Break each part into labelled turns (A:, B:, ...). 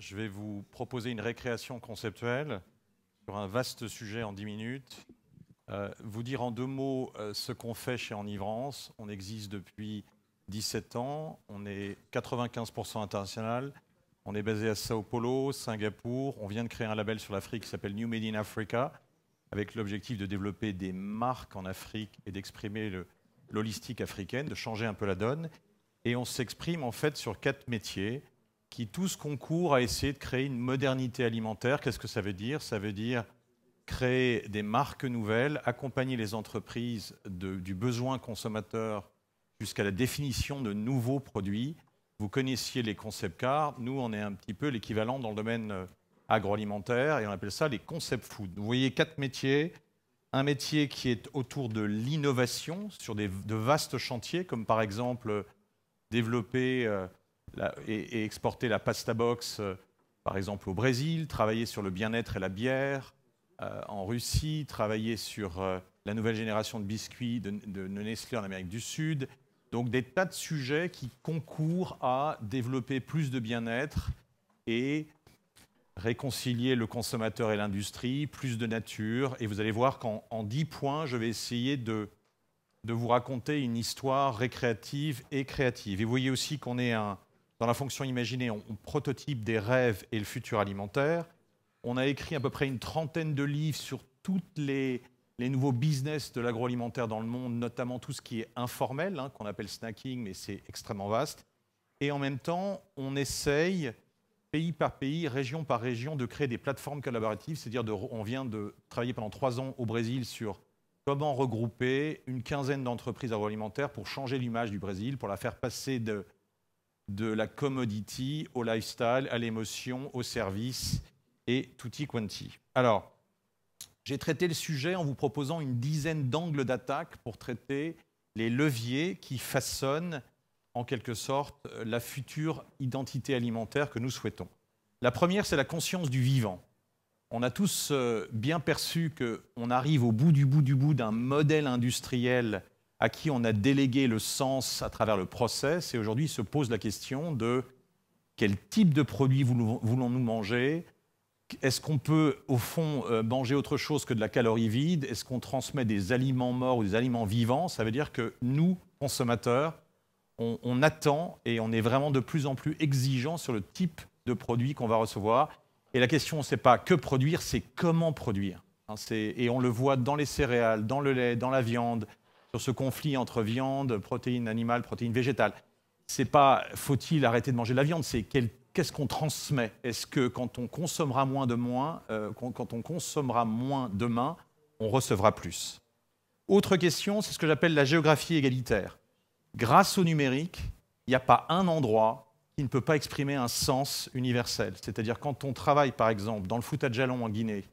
A: Je vais vous proposer une récréation conceptuelle sur un vaste sujet en 10 minutes. Vous dire en 2 mots ce qu'on fait chez Enivrance. On existe depuis 17 ans, on est 95% international, on est basé à Sao Paulo, Singapour. On vient de créer un label sur l'Afrique qui s'appelle New Made in Africa, avec l'objectif de développer des marques en Afrique et d'exprimer l'holistique africaine, de changer un peu la donne. Et on s'exprime en fait sur 4 métiers qui tous concourent à essayer de créer une modernité alimentaire. Qu'est-ce que ça veut dire? Ça veut dire créer des marques nouvelles, accompagner les entreprises du besoin consommateur jusqu'à la définition de nouveaux produits. Vous connaissiez les concept cars, nous on est un petit peu l'équivalent dans le domaine agroalimentaire et on appelle ça les concept food. Vous voyez 4 métiers. Un métier qui est autour de l'innovation sur de vastes chantiers, comme par exemple développer et exporter la pasta box, par exemple au Brésil, travailler sur le bien-être et la bière, en Russie, travailler sur la nouvelle génération de biscuits de Nestlé en Amérique du Sud. Donc des tas de sujets qui concourent à développer plus de bien-être et réconcilier le consommateur et l'industrie, plus de nature. Et vous allez voir qu'en 10 points, je vais essayer de vous raconter une histoire récréative et créative. Et vous voyez aussi qu'on est dans la fonction imaginée, on prototype des rêves et le futur alimentaire. On a écrit à peu près une trentaine de livres sur tous les nouveaux business de l'agroalimentaire dans le monde, notamment tout ce qui est informel, qu'on appelle snacking, mais c'est extrêmement vaste. Et en même temps, on essaye, pays par pays, région par région, de créer des plateformes collaboratives. C'est-à-dire on vient de travailler pendant 3 ans au Brésil sur comment regrouper une quinzaine d'entreprises agroalimentaires pour changer l'image du Brésil, pour la faire passer de la commodity au lifestyle, à l'émotion, au service et tutti quanti. Alors, j'ai traité le sujet en vous proposant une dizaine d'angles d'attaque pour traiter les leviers qui façonnent en quelque sorte la future identité alimentaire que nous souhaitons. La première, c'est la conscience du vivant. On a tous bien perçu qu'on arrive au bout du bout d'un modèle industriel à qui on a délégué le sens à travers le process, et aujourd'hui se pose la question de quel type de produit voulons-nous manger? Est-ce qu'on peut, au fond, manger autre chose que de la calorie vide? Est-ce qu'on transmet des aliments morts ou des aliments vivants? Ça veut dire que nous, consommateurs, on attend et on est vraiment de plus en plus exigeants sur le type de produit qu'on va recevoir. Et la question, ce n'est pas que produire, c'est comment produire. Et on le voit dans les céréales, dans le lait, dans la viande, sur ce conflit entre viande, protéines animales, protéines végétales. C'est pas faut-il arrêter de manger de la viande, c'est qu'est-ce qu'on transmet? Est-ce que quand on consommera moins demain, on recevra plus? Autre question, c'est ce que j'appelle la géographie égalitaire. Grâce au numérique, il n'y a pas un endroit qui ne peut pas exprimer un sens universel. C'est-à-dire quand on travaille, par exemple, dans le Fouta-Djallon en Guinée,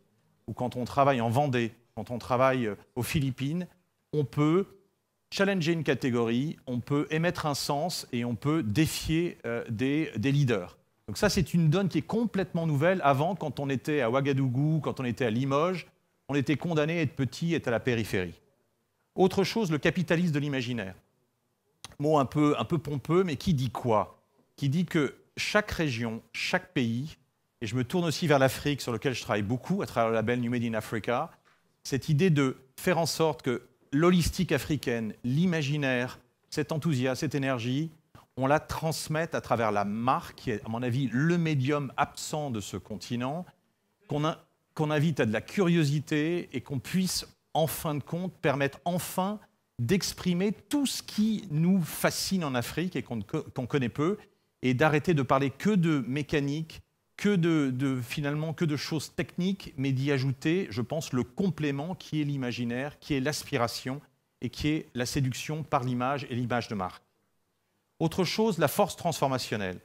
A: ou quand on travaille en Vendée, quand on travaille aux Philippines, on peut challenger une catégorie, on peut émettre un sens et on peut défier des leaders. Donc ça, c'est une donne qui est complètement nouvelle. Avant, quand on était à Ouagadougou, quand on était à Limoges, on était condamné à être petit, être à la périphérie. Autre chose, le capitalisme de l'imaginaire. Mot un peu pompeux, mais qui dit quoi? Qui dit que chaque région, chaque pays, et je me tourne aussi vers l'Afrique, sur lequel je travaille beaucoup, à travers le label New Made in Africa, cette idée de faire en sorte que l'holistique africaine, l'imaginaire, cet enthousiasme, cette énergie, on la transmette à travers la marque, qui est, à mon avis, le médium absent de ce continent, qu'on invite à de la curiosité et qu'on puisse, en fin de compte, permettre enfin d'exprimer tout ce qui nous fascine en Afrique et qu'on connaît peu, et d'arrêter de parler que de mécanique, finalement que de choses techniques, mais d'y ajouter, je pense, le complément qui est l'imaginaire, qui est l'aspiration et qui est la séduction par l'image et l'image de marque. Autre chose, la force transformationnelle.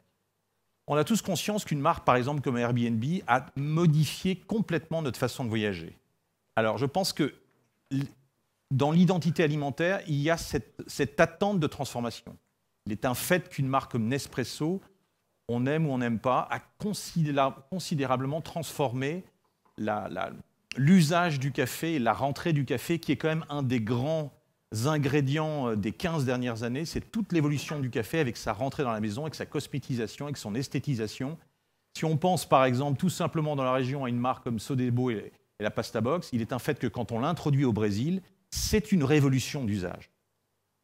A: On a tous conscience qu'une marque, par exemple, comme Airbnb, a modifié complètement notre façon de voyager. Alors, je pense que dans l'identité alimentaire, il y a cette attente de transformation. Il est un fait qu'une marque comme Nespresso, on aime ou on n'aime pas, a considérablement transformé l'usage du café et la rentrée du café, qui est quand même un des grands ingrédients des 15 dernières années. C'est toute l'évolution du café avec sa rentrée dans la maison, avec sa cosmétisation, avec son esthétisation. Si on pense par exemple tout simplement dans la région à une marque comme Sodebo et la Pasta Box, il est un fait que quand on l'introduit au Brésil, c'est une révolution d'usage.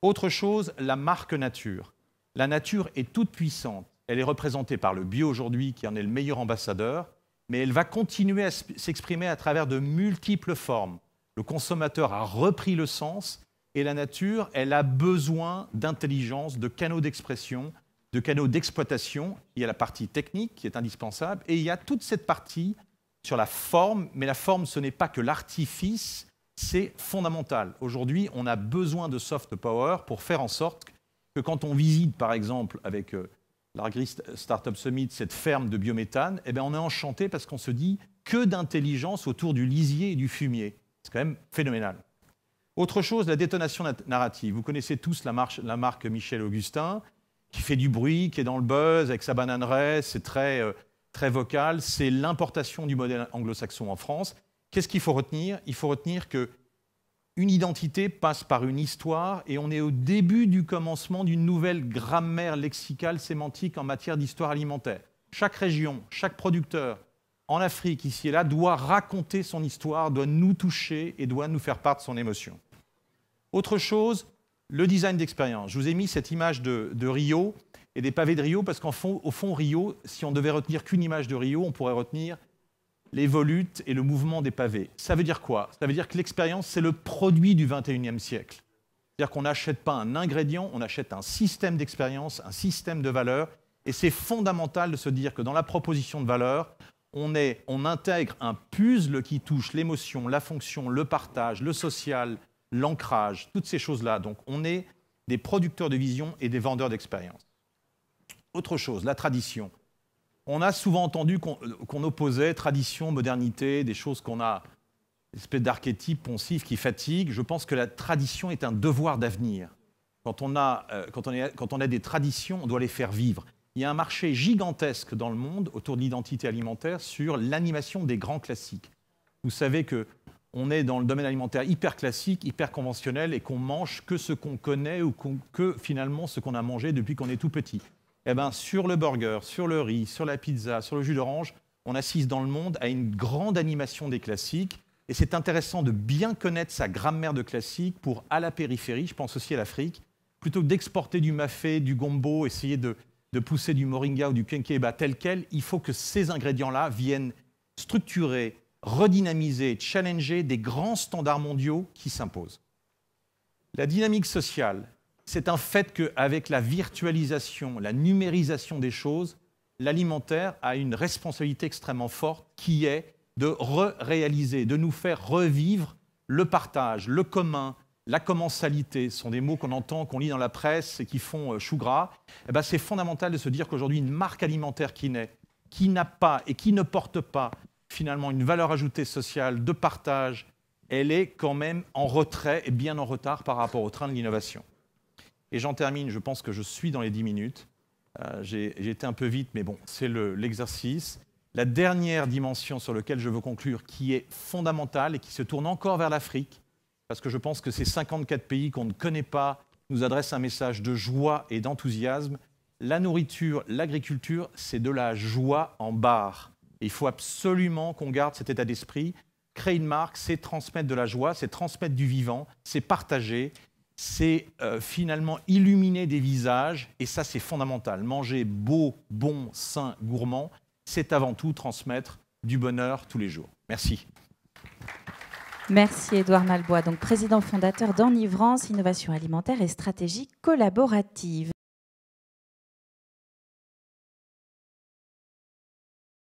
A: Autre chose, la marque nature. La nature est toute puissante. Elle est représentée par le bio aujourd'hui, qui en est le meilleur ambassadeur, mais elle va continuer à s'exprimer à travers de multiples formes. Le consommateur a repris le sens et la nature, elle a besoin d'intelligence, de canaux d'expression, de canaux d'exploitation. Il y a la partie technique qui est indispensable et il y a toute cette partie sur la forme, mais la forme, ce n'est pas que l'artifice, c'est fondamental. Aujourd'hui, on a besoin de soft power pour faire en sorte que quand on visite, par exemple, avec l'Agri Startup Summit, cette ferme de biométhane, eh bien, on est enchanté parce qu'on se dit que d'intelligence autour du lisier et du fumier. C'est quand même phénoménal. Autre chose, la détonation narrative. Vous connaissez tous la marque Michel Augustin, qui fait du bruit, qui est dans le buzz, avec sa banane raie, c'est très vocal. C'est l'importation du modèle anglo-saxon en France. Qu'est-ce qu'il faut retenir? Il faut retenir qu'une identité passe par une histoire et on est au début du commencement d'une nouvelle grammaire lexicale sémantique en matière d'histoire alimentaire. Chaque région, chaque producteur, en Afrique, ici et là, doit raconter son histoire, doit nous toucher et doit nous faire part de son émotion. Autre chose, le design d'expérience. Je vous ai mis cette image de Rio et des pavés de Rio parce qu'au fond, Rio, si on devait retenir qu'une image de Rio, on pourrait retenir les volutes et le mouvement des pavés. Ça veut dire quoi? Ça veut dire que l'expérience, c'est le produit du XXIe siècle. C'est-à-dire qu'on n'achète pas un ingrédient, on achète un système d'expérience, un système de valeurs. Et c'est fondamental de se dire que dans la proposition de valeur, on intègre un puzzle qui touche l'émotion, la fonction, le partage, le social, l'ancrage, toutes ces choses-là. Donc, on est des producteurs de vision et des vendeurs d'expérience. Autre chose, la tradition. On a souvent entendu qu'on opposait tradition, modernité, des choses qu'on a, une espèce d'archétype poncif qui fatigue. Je pense que la tradition est un devoir d'avenir. Quand on a des traditions, on doit les faire vivre. Il y a un marché gigantesque dans le monde autour de l'identité alimentaire sur l'animation des grands classiques. Vous savez qu'on est dans le domaine alimentaire hyper classique, hyper conventionnel et qu'on mange que ce qu'on connaît ou que finalement ce qu'on a mangé depuis qu'on est tout petit. Eh bien, sur le burger, sur le riz, sur la pizza, sur le jus d'orange, on assiste dans le monde à une grande animation des classiques. Et c'est intéressant de bien connaître sa grammaire de classiques pour, à la périphérie, je pense aussi à l'Afrique, plutôt que d'exporter du mafé, du gombo, essayer de pousser du moringa ou du kenkeba tel quel, il faut que ces ingrédients-là viennent structurer, redynamiser, challenger des grands standards mondiaux qui s'imposent. La dynamique sociale, c'est un fait qu'avec la virtualisation, la numérisation des choses, l'alimentaire a une responsabilité extrêmement forte qui est de réaliser, de nous faire revivre le partage, le commun, la commensalité. Ce sont des mots qu'on entend, qu'on lit dans la presse et qui font chou gras. Eh ben, c'est fondamental de se dire qu'aujourd'hui, une marque alimentaire qui n'a pas et qui ne porte pas finalement une valeur ajoutée sociale de partage, elle est quand même en retrait et bien en retard par rapport au train de l'innovation. Et j'en termine, je pense que je suis dans les 10 minutes. J'ai été un peu vite, mais bon, c'est l'exercice. La dernière dimension sur laquelle je veux conclure, qui est fondamentale et qui se tourne encore vers l'Afrique, parce que je pense que ces 54 pays qu'on ne connaît pas nous adressent un message de joie et d'enthousiasme. La nourriture, l'agriculture, c'est de la joie en barre. Et il faut absolument qu'on garde cet état d'esprit. Créer une marque, c'est transmettre de la joie, c'est transmettre du vivant, c'est partager, c'est finalement illuminer des visages. Et ça, c'est fondamental. Manger beau, bon, sain, gourmand, c'est avant tout transmettre du bonheur tous les jours. Merci.
B: Merci Édouard Malbois, donc président fondateur d'Enivrance, innovation alimentaire et stratégie collaborative.